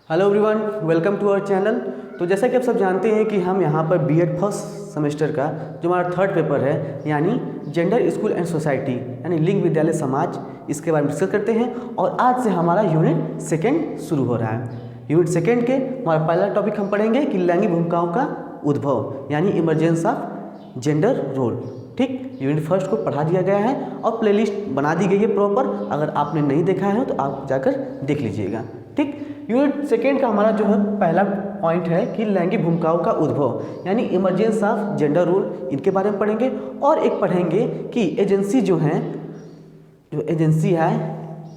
Hello everyone, welcome to our channel. तो जैसा कि आप सब जानते हैं कि हम यहाँ पर बीएड फर्स्ट सेमेस्टर का जो हमारा थर्ड पेपर है यानी जेंडर स्कूल एंड सोसाइटी यानी लिंग विद्यालय समाज, इसके बारे में डिस्कस करते हैं। और आज से हमारा यूनिट सेकेंड शुरू हो रहा है। यूनिट सेकेंड के हमारा पहला टॉपिक हम पढ़ेंगे कि लैंगिक भूमिकाओं का उद्भव यानी इमरजेंस ऑफ जेंडर रोल। ठीक, यूनिट फर्स्ट को पढ़ा दिया गया है और प्लेलिस्ट बना दी गई है प्रॉपर। अगर आपने नहीं देखा है तो आप जाकर देख लीजिएगा। ठीक, यूनिट सेकेंड का हमारा जो है पहला पॉइंट है कि लैंगिक भूमिकाओं का उद्भव यानी इमरजेंस ऑफ जेंडर रोल, इनके बारे में पढ़ेंगे। और एक पढ़ेंगे कि एजेंसी जो एजेंसी है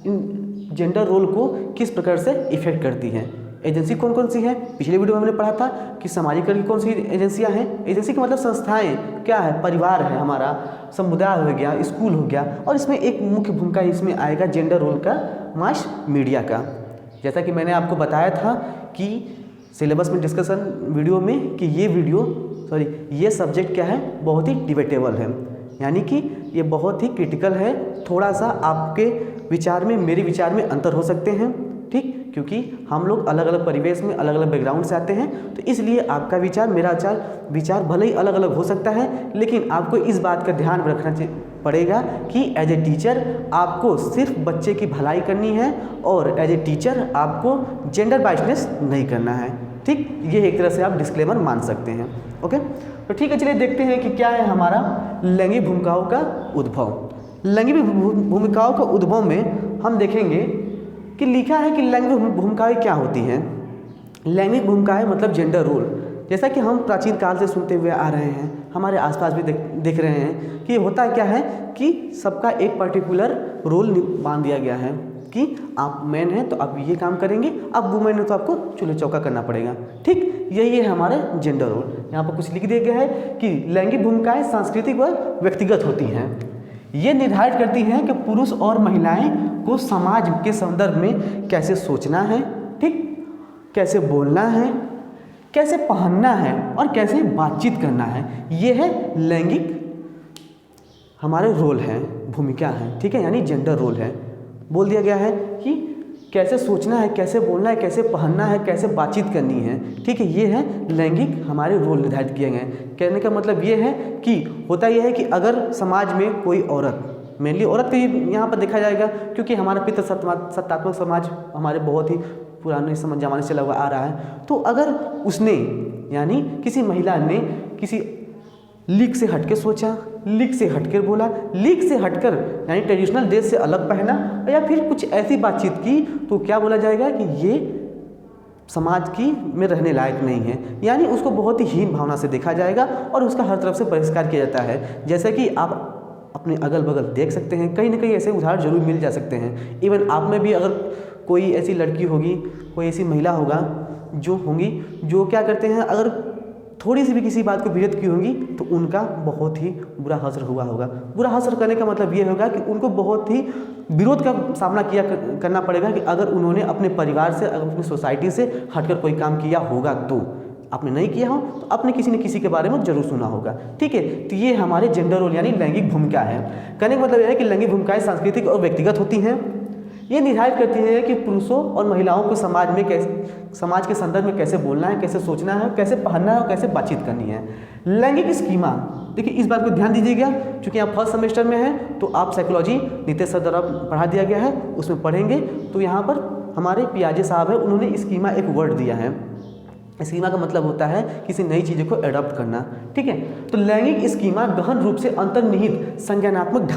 इन जेंडर रोल को किस प्रकार से इफेक्ट करती है। एजेंसी कौन कौन सी है, पिछले वीडियो में हमने पढ़ा था कि सामाजिकरण की कौन सी एजेंसियां हैं। एजेंसी का मतलब संस्थाएं क्या है, परिवार है हमारा, समुदाय हो गया, स्कूल हो गया। और इसमें एक मुख्य भूमिका इसमें आएगा जेंडर रोल का मास मीडिया का। जैसा कि मैंने आपको बताया था कि सिलेबस में डिस्कशन वीडियो में कि ये सब्जेक्ट क्या है, बहुत ही डिबेटेबल है, यानी कि ये बहुत ही क्रिटिकल है। थोड़ा सा आपके विचार में मेरे विचार में अंतर हो सकते हैं। ठीक, क्योंकि हम लोग अलग अलग परिवेश में अलग अलग बैकग्राउंड से आते हैं, तो इसलिए आपका विचार मेरा विचार भले ही अलग अलग हो सकता है, लेकिन आपको इस बात का ध्यान रखना पड़ेगा कि एज ए टीचर आपको सिर्फ बच्चे की भलाई करनी है और एज ए टीचर आपको जेंडर बाइसनेस नहीं करना है। ठीक, ये एक तरह से आप डिस्क्लेमर मान सकते हैं। ओके, तो ठीक है, चलिए देखते हैं कि क्या है हमारा लैंगिक भूमिकाओं का उद्भव। लैंगिक भूमिकाओं का उद्भव में हम देखेंगे कि लिखा है कि लैंगिक भूमिकाएं क्या होती हैं। लैंगिक भूमिकाएं मतलब जेंडर रोल, जैसा कि हम प्राचीन काल से सुनते हुए आ रहे हैं, हमारे आसपास भी देख रहे हैं कि होता क्या है कि सबका एक पर्टिकुलर रोल बांध दिया गया है कि आप मैन हैं तो आप ये काम करेंगे, आप वुमेन हैं तो आपको चूल्हे चौका करना पड़ेगा। ठीक, यही है हमारे जेंडर रोल। यहाँ पर कुछ लिख दिया गया है कि लैंगिक भूमिकाएं सांस्कृतिक व व्यक्तिगत होती हैं। ये निर्धारित करती हैं कि पुरुष और महिलाएं को समाज के संदर्भ में कैसे सोचना है, ठीक, कैसे बोलना है, कैसे पहनना है और कैसे बातचीत करना है। ये है लैंगिक हमारे रोल हैं, भूमिका है। ठीक है, यानी जेंडर रोल है। बोल दिया गया है कि कैसे सोचना है, कैसे बोलना है, कैसे पहनना है, कैसे बातचीत करनी है। ठीक है, ये है लैंगिक हमारे रोल निर्धारित किए गए हैं। कहने का मतलब ये है कि होता यह है कि अगर समाज में कोई औरत, मेनली औरत को यहाँ पर देखा जाएगा क्योंकि हमारा पितृसत्तात्मक समाज हमारे बहुत ही पुराने ज़माने से चला हुआ आ रहा है। तो अगर उसने यानी किसी महिला ने किसी लीक से हटके सोचा, लीक से हटकर बोला, लीक से हटकर यानी ट्रेडिशनल ड्रेस से अलग पहना या फिर कुछ ऐसी बातचीत की, तो क्या बोला जाएगा कि ये समाज की में रहने लायक नहीं है, यानी उसको बहुत ही हीन भावना से देखा जाएगा और उसका हर तरफ से बहिष्कार किया जाता है। जैसे कि आप अपने अगल बगल देख सकते हैं, कहीं ना कहीं ऐसे उदाहरण जरूर मिल जा सकते हैं। इवन आप में भी अगर कोई ऐसी लड़की होगी, कोई ऐसी महिला होगी जो क्या करते हैं, अगर थोड़ी सी भी किसी बात को विरोध की होंगी तो उनका बहुत ही बुरा असर हुआ होगा। बुरा असर करने का मतलब ये होगा कि उनको बहुत ही विरोध का सामना करना पड़ेगा कि अगर उन्होंने अपने परिवार से, अगर अपनी सोसाइटी से हटकर कोई काम किया होगा तो। आपने नहीं किया हो तो आपने किसी न किसी के बारे में जरूर सुना होगा। ठीक है, तो ये हमारे जेंडर रोल यानी लैंगिक भूमिका है। कहने का मतलब यह है कि लैंगिक भूमिकाएं सांस्कृतिक और व्यक्तिगत होती हैं। ये निर्धारित करती है कि पुरुषों और महिलाओं को समाज के संदर्भ में कैसे बोलना है, कैसे सोचना है, कैसे पहनना है और कैसे बातचीत करनी है। लैंगिक स्कीमा, देखिए इस बात को ध्यान दीजिएगा क्योंकि आप फर्स्ट सेमेस्टर में हैं तो आप साइकोलॉजी नितेश सर द्वारा पढ़ा दिया गया है, उसमें पढ़ेंगे। तो यहाँ पर हमारे पियाजे साहब है, उन्होंने स्कीमा एक वर्ड दिया है। स्कीमा का मतलब होता है किसी नई चीज़ को एडॉप्ट करना। ठीक है, तो लैंगिक स्कीमा गहन रूप से अंतर्निहित संज्ञानात्मक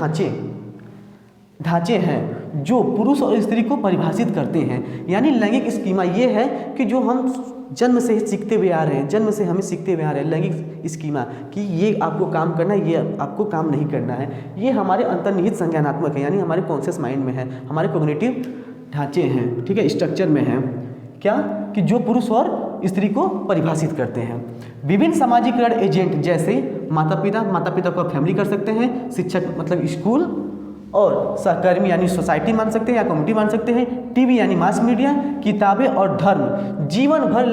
ढांचे हैं जो पुरुष और स्त्री को परिभाषित करते हैं। यानी लैंगिक स्कीमा ये है कि जो हम जन्म से ही सीखते हुए आ रहे हैं, जन्म से हमें सीखते हुए आ रहे हैं लैंगिक स्कीमा कि ये आपको काम करना है, ये आपको काम नहीं करना है। ये हमारे अंतर्निहित संज्ञानात्मक है, यानी हमारे कॉन्शियस माइंड में है, हमारे कॉग्निटिव ढांचे हैं। ठीक है, स्ट्रक्चर में है क्या कि जो पुरुष और स्त्री को परिभाषित करते हैं। विभिन्न सामाजिकरण एजेंट जैसे माता पिता को फैमिली कर सकते हैं, शिक्षक मतलब स्कूल, और सहकर्मी यानी सोसाइटी मान सकते हैं या कम्युनिटी मान सकते हैं, टीवी यानी मास मीडिया, किताबें और धर्म जीवन भर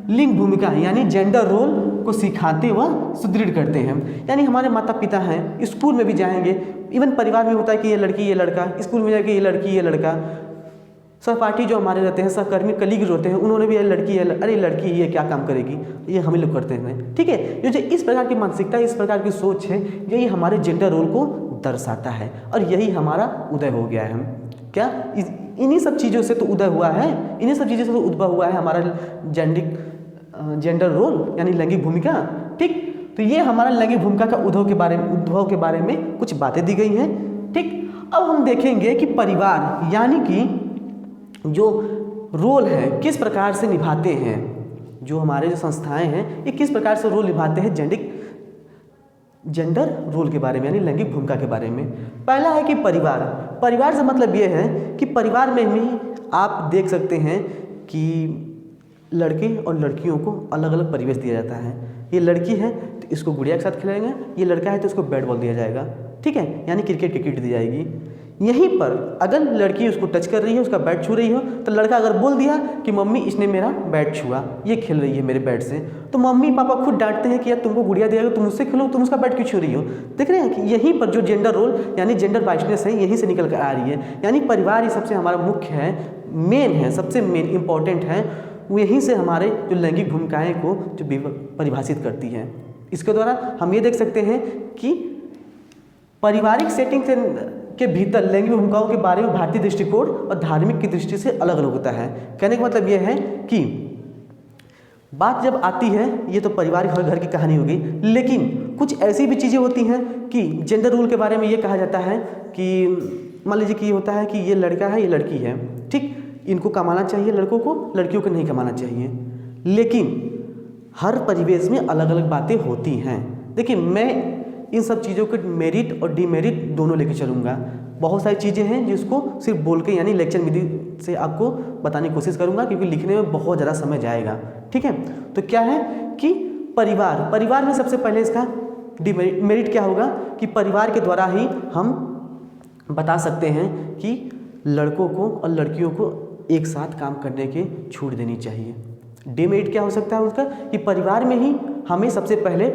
लिंग भूमिका यानी जेंडर रोल को सिखाते व सुदृढ़ करते हैं। यानी हमारे माता पिता हैं, स्कूल में भी जाएंगे, इवन परिवार में होता है कि ये लड़की ये लड़का, स्कूल में जाएंगे ये लड़की ये लड़का, सहपाठी जो हमारे रहते हैं, सहकर्मी कलीग जो होते हैं, उन्होंने भी अरे लड़की है, अरे लड़की ये क्या काम करेगी, ये हम ही लोग करते हैं। ठीक है, ये जो इस प्रकार की मानसिकता, इस प्रकार की सोच है, यही हमारे जेंडर रोल को दर्शाता है और यही हमारा उदय हो गया है। क्या इन्हीं सब चीज़ों से तो उदय हुआ है, इन्हीं सब चीज़ों से तो उद्भव हुआ है हमारा जेंडर रोल यानी लैंगिक भूमिका। ठीक, तो ये हमारा लैंगिक भूमिका का उद्भव के बारे में कुछ बातें दी गई हैं। ठीक, अब हम देखेंगे कि परिवार यानी कि जो रोल है किस प्रकार से निभाते हैं, जो हमारे जो संस्थाएं हैं ये किस प्रकार से रोल निभाते हैं जेंडर रोल के बारे में यानी लैंगिक भूमिका के बारे में। पहला है कि परिवार से मतलब ये है कि परिवार में भी आप देख सकते हैं कि लड़के और लड़कियों को अलग अलग परिवेश दिया जाता है। ये लड़की है तो इसको गुड़िया के साथ खिलाएंगे, ये लड़का है तो इसको बैट बॉल दिया जाएगा। ठीक है, यानी क्रिकेट की किट दी जाएगी। यहीं पर अगर लड़की उसको टच कर रही है, उसका बैट छू रही हो, तो लड़का अगर बोल दिया कि मम्मी इसने मेरा बैट छुआ, ये खेल रही है मेरे बैट से, तो मम्मी पापा खुद डांटते हैं कि यार तुमको गुड़िया दिया, तुम उससे खेलो, तुम उसका बैट क्यों छू रही हो। देख रहे हैं कि यहीं पर जो जेंडर रोल यानी जेंडर बाइसनेस है यहीं से निकल कर आ रही है। यानी परिवार ही सबसे हमारा मुख्य है, मेन है, सबसे मेन इंपॉर्टेंट है, वो यहीं से हमारे जो लैंगिक भूमिकाएँ को जो परिभाषित करती है। इसके द्वारा हम ये देख सकते हैं कि पारिवारिक सेटिंग के भीतर लैंगिक भूमिकाओं के बारे में भारतीय दृष्टिकोण और धार्मिक की दृष्टि से अलग अलग होता है। कहने का मतलब यह है कि बात जब आती है, ये तो पारिवारिक घर की कहानी होगी, लेकिन कुछ ऐसी भी चीज़ें होती हैं कि जेंडर रोल के बारे में ये कहा जाता है कि मान लीजिए कि ये होता है कि ये लड़का है, ये लड़की है, ठीक, इनको कमाना चाहिए लड़कों को, लड़कियों को नहीं कमाना चाहिए। लेकिन हर परिवेश में अलग अलग बातें होती हैं। देखिए, मैं इन सब चीज़ों के मेरिट और डीमेरिट दोनों लेके चलूँगा। बहुत सारी चीज़ें हैं जिसको सिर्फ बोल के यानी लेक्चर विधि से आपको बताने की कोशिश करूँगा, क्योंकि लिखने में बहुत ज़्यादा समय जाएगा। ठीक है, तो क्या है कि परिवार में सबसे पहले इसका मेरिट क्या होगा कि परिवार के द्वारा ही हम बता सकते हैं कि लड़कों को और लड़कियों को एक साथ काम करने की छूट देनी चाहिए। डीमेरिट क्या हो सकता है उसका कि परिवार में ही हमें सबसे पहले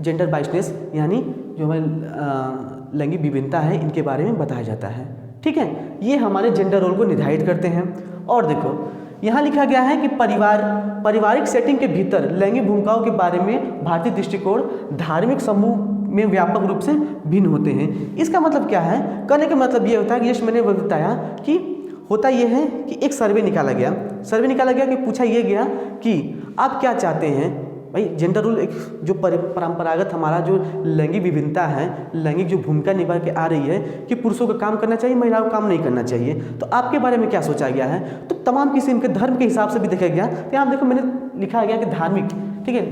जेंडर बाइसनेस यानी जो हमारी लैंगिक विभिन्नता है इनके बारे में बताया जाता है। ठीक है, ये हमारे जेंडर रोल को निर्धारित करते हैं। और देखो यहाँ लिखा गया है कि पारिवारिक सेटिंग के भीतर लैंगिक भूमिकाओं के बारे में भारतीय दृष्टिकोण धार्मिक समूह में व्यापक रूप से भिन्न होते हैं। इसका मतलब क्या है, कहने का मतलब ये होता है कि जैसे मैंने बताया कि होता यह है कि एक सर्वे निकाला गया कि पूछा यह गया कि आप क्या चाहते हैं। भाई जेंडर रोल एक जो परंपरागत हमारा जो लैंगिक विभिन्नता है, लैंगिक जो भूमिका निभा के आ रही है कि पुरुषों को काम करना चाहिए, महिलाओं को काम नहीं करना चाहिए, तो आपके बारे में क्या सोचा गया है। तो तमाम किस्म के धर्म के हिसाब से भी देखा गया। तो यहाँ देखो मैंने लिखा गया कि धार्मिक, ठीक है,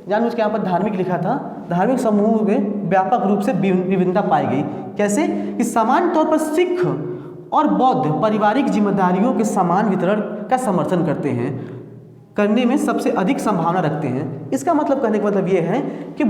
जानबूझ के यहाँ पर धार्मिक लिखा था, धार्मिक समूह में व्यापक रूप से विभिन्नता पाई गई। कैसे कि समान तौर पर सिख और बौद्ध पारिवारिक जिम्मेदारियों के समान वितरण का समर्थन करने में सबसे अधिक संभावना रखते हैं। इसका मतलब कहने का मतलब ये है कि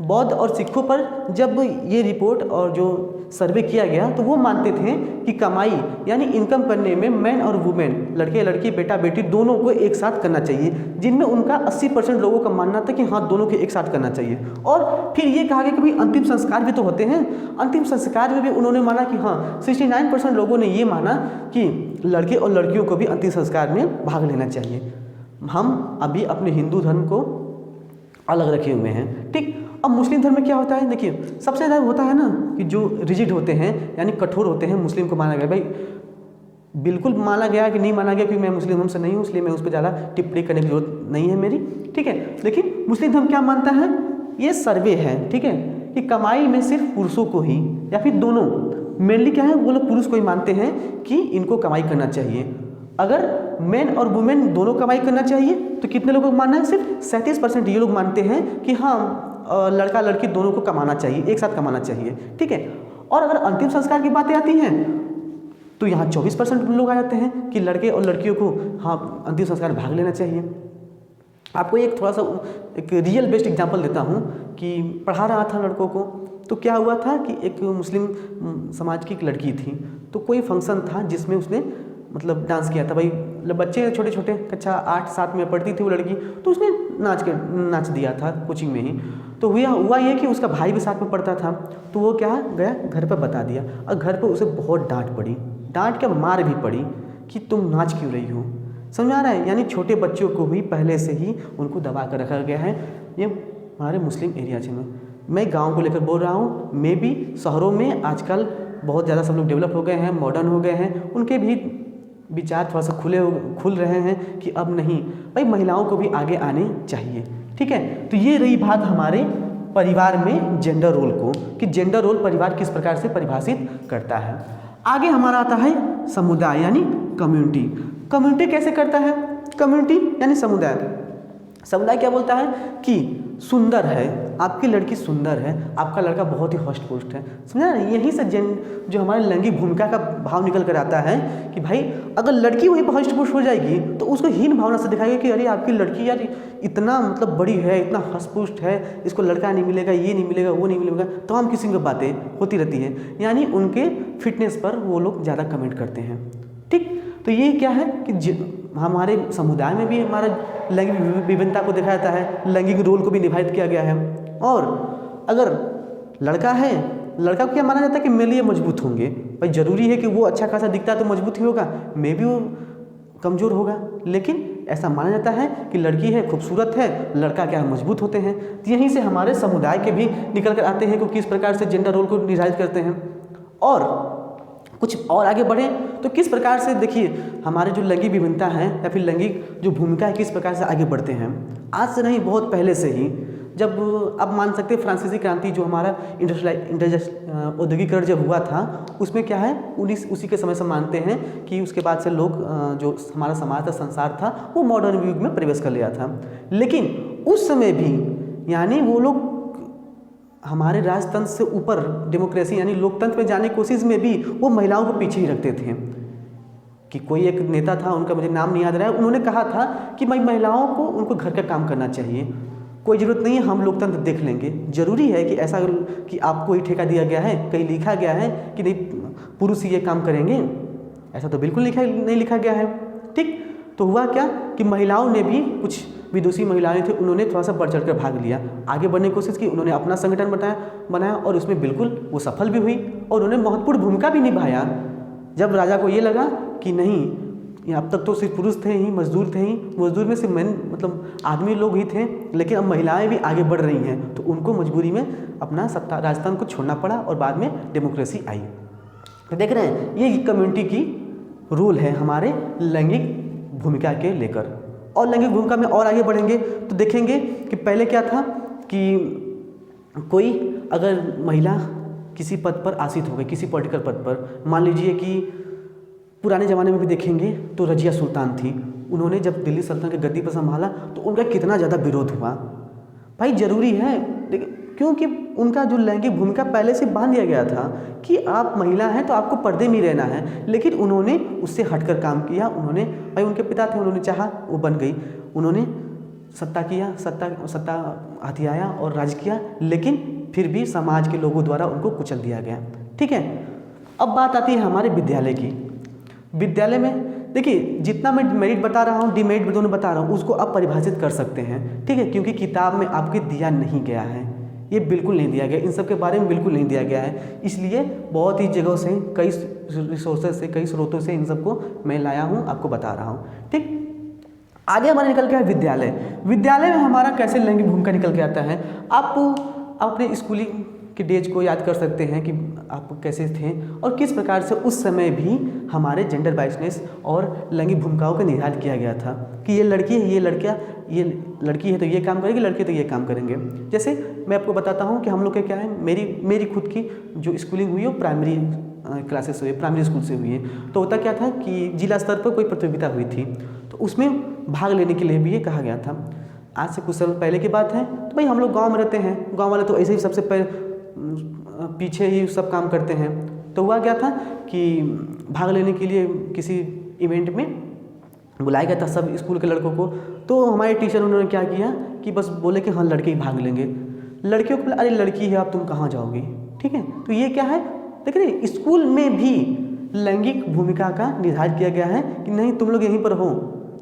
बौद्ध और सिखों पर जब ये रिपोर्ट और जो सर्वे किया गया तो वो मानते थे कि कमाई यानी इनकम करने में मैन और वुमेन, लड़के लड़की, बेटा बेटी दोनों को एक साथ करना चाहिए, जिनमें उनका 80% लोगों का मानना था कि हाँ दोनों के एक साथ करना चाहिए। और फिर ये कहा गया कि भाई अंतिम संस्कार भी तो होते हैं, अंतिम संस्कार में भी उन्होंने माना कि हाँ 69% लोगों ने ये माना कि लड़के और लड़कियों को भी अंतिम संस्कार में भाग लेना चाहिए। हम अभी अपने हिंदू धर्म को अलग रखे हुए हैं। ठीक, अब मुस्लिम धर्म में क्या होता है, देखिए सबसे ज़्यादा होता है ना कि जो रिजिड होते हैं यानी कठोर होते हैं, मुस्लिम को माना गया, भाई बिल्कुल माना गया कि नहीं माना गया, क्योंकि मैं मुस्लिम धर्म से नहीं हूँ इसलिए मैं उस पर ज़्यादा टिप्पणी करने की जरूरत नहीं है मेरी। ठीक है, लेकिन मुस्लिम धर्म क्या मानता है, ये सर्वे है, ठीक है, कि कमाई में सिर्फ पुरुषों को ही या फिर दोनों, मेनली क्या है वो लोग पुरुष को ही मानते हैं कि इनको कमाई करना चाहिए। अगर मेन और वुमेन दोनों कमाई करना चाहिए तो कितने लोगों को मानना है, सिर्फ 37% ये लोग मानते हैं कि हाँ लड़का लड़की दोनों को कमाना चाहिए, एक साथ कमाना चाहिए। ठीक है, और अगर अंतिम संस्कार की बातें आती हैं तो यहाँ 24% लोग आ जाते हैं कि लड़के और लड़कियों को हाँ अंतिम संस्कार में भाग लेना चाहिए। आपको एक थोड़ा सा एक रियल बेस्ड एग्जांपल देता हूँ कि पढ़ा रहा था लड़कों को, तो क्या हुआ था कि एक मुस्लिम समाज की एक लड़की थी, तो कोई फंक्शन था जिसमें उसने मतलब डांस किया था। भाई बच्चे छोटे छोटे, कक्षा 8-7 में पढ़ती थी वो लड़की, तो उसने नाच दिया था कोचिंग में ही। तो हुआ ये कि उसका भाई भी साथ में पढ़ता था, तो वो क्या गया घर पर बता दिया और घर पर उसे बहुत डांट पड़ी, डांट के मार भी पड़ी कि तुम नाच क्यों रही हो। समझ आ रहा है, यानी छोटे बच्चों को भी पहले से ही उनको दबा कर रखा गया है। ये हमारे मुस्लिम एरियाज में, मैं गांव को लेकर बोल रहा हूँ, मे भी शहरों में आजकल बहुत ज़्यादा सब लोग डेवलप हो गए हैं, मॉडर्न हो गए हैं, उनके भी विचार थोड़ा सा खुल रहे हैं कि अब नहीं भाई महिलाओं को भी आगे आने चाहिए। ठीक है, तो ये रही बात हमारे परिवार में जेंडर रोल को, कि जेंडर रोल परिवार किस प्रकार से परिभाषित करता है। आगे हमारा आता है समुदाय यानी कम्युनिटी। कम्युनिटी कैसे करता है? कम्युनिटी यानी समुदाय। समुदाय क्या बोलता है कि सुंदर है, आपकी लड़की सुंदर है, आपका लड़का बहुत ही हष्ट पुष्ट है। समझा ना, यहीं से जो हमारे लैंगिक भूमिका का भाव निकल कर आता है कि भाई अगर लड़की वहीं पर हष्ट पुष्ट हो जाएगी तो उसको हीन भावना से दिखाएगा कि अरे आपकी लड़की यार इतना मतलब बड़ी है, इतना हष्ट पुष्ट है, इसको लड़का नहीं मिलेगा, ये नहीं मिलेगा, वो नहीं मिलेगा, तमाम किस्म की बातें होती रहती हैं। यानी उनके फिटनेस पर वो लोग ज़्यादा कमेंट करते हैं। ठीक, तो ये क्या है कि हमारे समुदाय में भी हमारा लैंगिक विभिन्नता को दिखाया जाता है, लैंगिक रोल को भी निभावित किया गया है। और अगर लड़का है, लड़का को क्या माना जाता है कि मेरे लिए मजबूत होंगे, भाई जरूरी है कि वो अच्छा खासा दिखता है तो मजबूत ही होगा, मे भी वो कमज़ोर होगा, लेकिन ऐसा माना जाता है कि लड़की है खूबसूरत है, लड़का क्या मजबूत होते हैं। तो यहीं से हमारे समुदाय के भी निकल कर आते हैं कि किस प्रकार से जेंडर रोल को निर्धारित करते हैं। और कुछ और आगे बढ़ें तो किस प्रकार से देखिए हमारे जो लैंगिक विभिन्नता है या फिर लैंगिक जो भूमिका है किस प्रकार से आगे बढ़ते हैं। आज से नहीं, बहुत पहले से ही, जब अब मान सकते हैं फ्रांसीसी क्रांति जो हमारा औद्योगिकरण जब हुआ था, उसमें क्या है उसी के समय से मानते हैं कि उसके बाद से लोग जो हमारा समाज था, संसार था, वो मॉडर्न युग में प्रवेश कर लिया था। लेकिन उस समय भी यानी वो लोग हमारे राजतंत्र से ऊपर डेमोक्रेसी यानी लोकतंत्र में जाने की कोशिश में भी वो महिलाओं को पीछे ही रखते थे। कि कोई एक नेता था, उनका मुझे नाम नहीं याद रहा है, उन्होंने कहा था कि भाई महिलाओं को उनको घर का काम करना चाहिए, कोई ज़रूरत नहीं है, हम लोकतंत्र देख लेंगे। ज़रूरी है कि ऐसा कि आपको ही ठेका दिया गया है, कहीं लिखा गया है कि नहीं पुरुष ही ये काम करेंगे, ऐसा तो बिल्कुल नहीं लिखा गया है। ठीक, तो हुआ क्या कि महिलाओं ने भी, कुछ विदुषी महिलाएं थे, उन्होंने थोड़ा सा बढ़ चढ़ कर भाग लिया, आगे बढ़ने की कोशिश की, उन्होंने अपना संगठन बनाया और उसमें बिल्कुल वो सफल भी हुई और उन्होंने महत्वपूर्ण भूमिका भी निभाया। जब राजा को ये लगा कि नहीं अब तक तो सिर्फ पुरुष थे ही, मजदूर थे ही, मजदूर में सिर्फ मतलब आदमी लोग ही थे, लेकिन अब महिलाएं भी आगे बढ़ रही हैं, तो उनको मजबूरी में अपना सत्ता राजस्थान को छोड़ना पड़ा और बाद में डेमोक्रेसी आई। तो देख रहे हैं ये कम्युनिटी की रोल है हमारे लैंगिक भूमिका के लेकर। और लैंगिक भूमिका में और आगे बढ़ेंगे तो देखेंगे कि पहले क्या था कि कोई अगर महिला किसी पद पर आसीन हो गई, किसी पॉलिटिकल पद पर, मान लीजिए कि पुराने ज़माने में भी देखेंगे तो रजिया सुल्तान थी, उन्होंने जब दिल्ली सल्तनत की गद्दी पर संभाला तो उनका कितना ज़्यादा विरोध हुआ। भाई ज़रूरी है, क्योंकि उनका जो लैंगिक भूमिका पहले से बांध दिया गया था कि आप महिला हैं तो आपको पर्दे में रहना है, लेकिन उन्होंने उससे हटकर काम किया। उन्होंने, भाई उनके पिता थे, उन्होंने चाहा वो बन गई, उन्होंने सत्ता हथियाया और राज किया, लेकिन फिर भी समाज के लोगों द्वारा उनको कुचल दिया गया। ठीक है, अब बात आती है हमारे विद्यालय की। विद्यालय में देखिए जितना मैं मेरिट बता रहा हूँ, डिमेरिट दोनों बता रहा हूँ, उसको आप परिभाषित कर सकते हैं। ठीक है, क्योंकि किताब में आपके दिया नहीं गया है, ये बिल्कुल नहीं दिया गया, इन सब के बारे में बिल्कुल नहीं दिया गया है, इसलिए बहुत ही जगहों से, कई रिसोर्सेज से, कई स्रोतों से इन सबको मैं लाया हूँ, आपको बता रहा हूँ। ठीक, आगे हमारा निकल के है विद्यालय। विद्यालय में हमारा कैसे लैंगिक भूमिका निकल के आता है। आप अपने स्कूलिंग के डेज को याद कर सकते हैं कि आप कैसे थे और किस प्रकार से उस समय भी हमारे जेंडर बाइसनेस और लैंगिक भूमिकाओं का निर्धारित किया गया था कि ये लड़की है, ये लड़कियाँ, ये लड़की है तो ये काम करेगी, लड़के तो ये काम करेंगे। जैसे मैं आपको बताता हूँ कि हम लोग के क्या है, मेरी खुद की जो स्कूलिंग हुई है वो प्राइमरी क्लासेस से हुई, प्राइमरी स्कूल से हुई है। तो होता क्या था कि जिला स्तर पर कोई प्रतियोगिता हुई थी, तो उसमें भाग लेने के लिए भी ये कहा गया था। आज से कुछ साल पहले की बात है, तो भाई हम लोग गाँव में रहते हैं, गाँव वाले तो ऐसे ही सबसे पीछे ही सब काम करते हैं। तो हुआ क्या था कि भाग लेने के लिए किसी इवेंट में बुलाया गया था सब स्कूल के लड़कों को। तो हमारे टीचर उन्होंने क्या किया कि बस बोले कि हाँ लड़के ही भाग लेंगे। लड़कियों को अरे लड़की है आप तुम कहाँ जाओगी। ठीक है, तो ये क्या है, देख रहे स्कूल में भी लैंगिक भूमिका का निर्धारित किया गया है कि नहीं तुम लोग यहीं पर हो,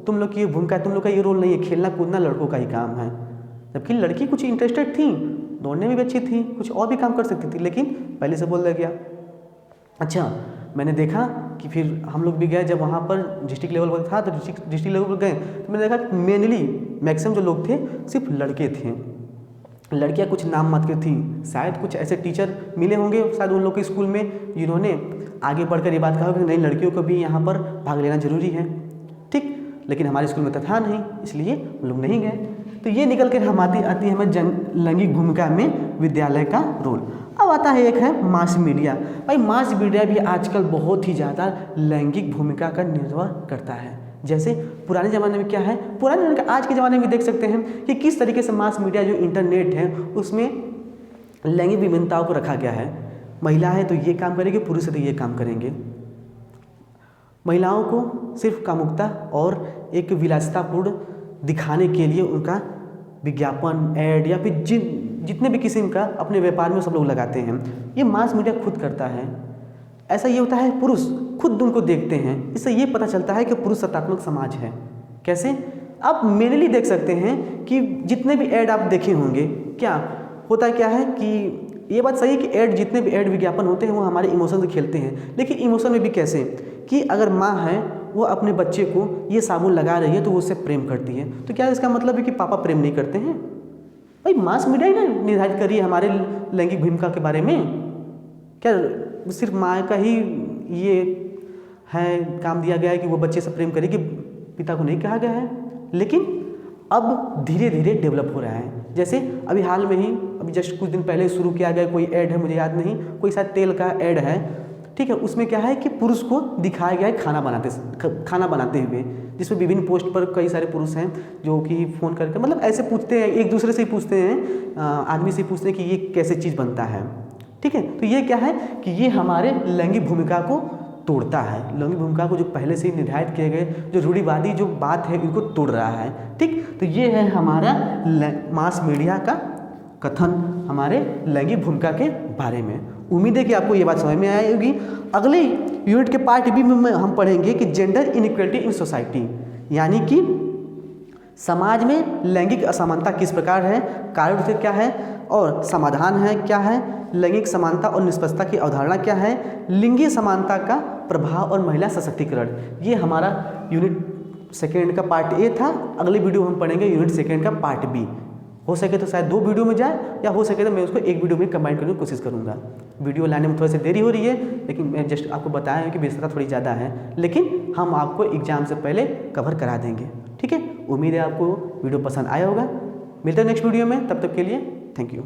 तुम लोग की ये भूमिका, तुम लोग का ये रोल नहीं है, खेलना कूदना लड़कों का ही काम है। जबकि लड़की कुछ इंटरेस्टेड थी, दौड़ने में भी अच्छी थी, कुछ और भी काम कर सकती थी, लेकिन पहले से बोल दिया गया। अच्छा, मैंने देखा कि फिर हम लोग भी गए, जब वहाँ पर डिस्ट्रिक्ट लेवल पर था तो डिस्ट्रिक्ट लेवल पर गए तो मैंने देखा मेनली मैक्सिमम जो लोग थे सिर्फ लड़के थे, लड़कियां कुछ नाम मात्र थी। शायद कुछ ऐसे टीचर मिले होंगे शायद उन लोग के स्कूल में जिन्होंने आगे बढ़कर ये बात कहा कि नहीं, लड़कियों को भी यहाँ पर भाग लेना जरूरी है, ठीक। लेकिन हमारे स्कूल में तो था नहीं, इसलिए हम लोग नहीं गए। तो ये निकल कर हम आती है हमें लैंगिक भूमिका में विद्यालय का रोल। अब आता है एक है मास मीडिया। भाई मास मीडिया भी आजकल बहुत ही ज़्यादा लैंगिक भूमिका का निर्वाह करता है। जैसे पुराने ज़माने में क्या है, पुराने ज़माने का आज के ज़माने में देख सकते हैं कि किस तरीके से मास मीडिया जो इंटरनेट है उसमें लैंगिक विभिन्नताओं को रखा गया है। महिला है तो ये काम करेंगे, पुरुष है तो ये काम करेंगे। महिलाओं को सिर्फ कामुकता और एक विलासितापूर्ण दिखाने के लिए उनका विज्ञापन, ऐड या फिर जितने भी किस्म का अपने व्यापार में सब लोग लगाते हैं, ये मास मीडिया खुद करता है। ऐसा ये होता है पुरुष खुद उनको देखते हैं, इससे ये पता चलता है कि पुरुष सत्तात्मक समाज है। कैसे? आप मेनली देख सकते हैं कि जितने भी ऐड आप देखे होंगे, क्या होता क्या है कि ये बात सही है कि ऐड जितने भी ऐड विज्ञापन होते हैं वो हमारे इमोशन से खेलते हैं, लेकिन इमोशन में भी कैसे कि अगर माँ है वो अपने बच्चे को ये साबुन लगा रही है तो वो उससे प्रेम करती है, तो क्या इसका मतलब है कि पापा प्रेम नहीं करते हैं? भाई मास मीडिया ही ना निर्धारित करिए हमारे लैंगिक भूमिका के बारे में। क्या सिर्फ माँ का ही ये है काम दिया गया है कि वो बच्चे से प्रेम करेगी, पिता को नहीं कहा गया है? लेकिन अब धीरे धीरे डेवलप हो रहा है। जैसे अभी हाल में ही अभी जस्ट कुछ दिन पहले शुरू किया गया कोई ऐड है, मुझे याद नहीं, कोई शायद तेल का ऐड है, ठीक है। उसमें क्या है कि पुरुष को दिखाया गया है खाना बनाते हुए, जिसमें विभिन्न पोस्ट पर कई सारे पुरुष हैं जो कि फ़ोन करके मतलब ऐसे पूछते हैं, एक दूसरे से ही पूछते हैं, आदमी से पूछते हैं कि ये कैसे चीज़ बनता है, ठीक है। तो ये क्या है कि ये हमारे लैंगिक भूमिका को तोड़ता है, लैंगिक भूमिका को जो पहले से ही निर्धारित किए गए जो रूढ़िवादी जो बात है इनको तोड़ रहा है, ठीक। तो ये है हमारा मास मीडिया का कथन हमारे लैंगिक भूमिका के बारे में। उम्मीद है कि आपको ये बात समझ में आई होगी। अगले यूनिट के पार्ट बी में हम पढ़ेंगे कि जेंडर इनइक्वालिटी इन सोसाइटी, यानी कि समाज में लैंगिक असमानता किस प्रकार है, कारण उसके क्या है और समाधान है क्या है, लैंगिक समानता और निष्पक्षता की अवधारणा क्या है, लिंगीय समानता का प्रभाव और महिला सशक्तिकरण। ये हमारा यूनिट सेकेंड का पार्ट ए था। अगले वीडियो में हम पढ़ेंगे यूनिट सेकेंड का पार्ट बी। हो सके तो शायद 2 वीडियो में जाए या हो सके तो मैं उसको एक वीडियो में कंबाइन करने की कोशिश करूंगा। वीडियो लाने में थोड़ी सी देरी हो रही है, लेकिन मैं जस्ट आपको बताया है कि व्यस्तता थोड़ी ज़्यादा है, लेकिन हम आपको एग्जाम से पहले कवर करा देंगे, ठीक है। उम्मीद है आपको वीडियो पसंद आया होगा। मिलते हैं नेक्स्ट वीडियो में, तब तक के लिए थैंक यू।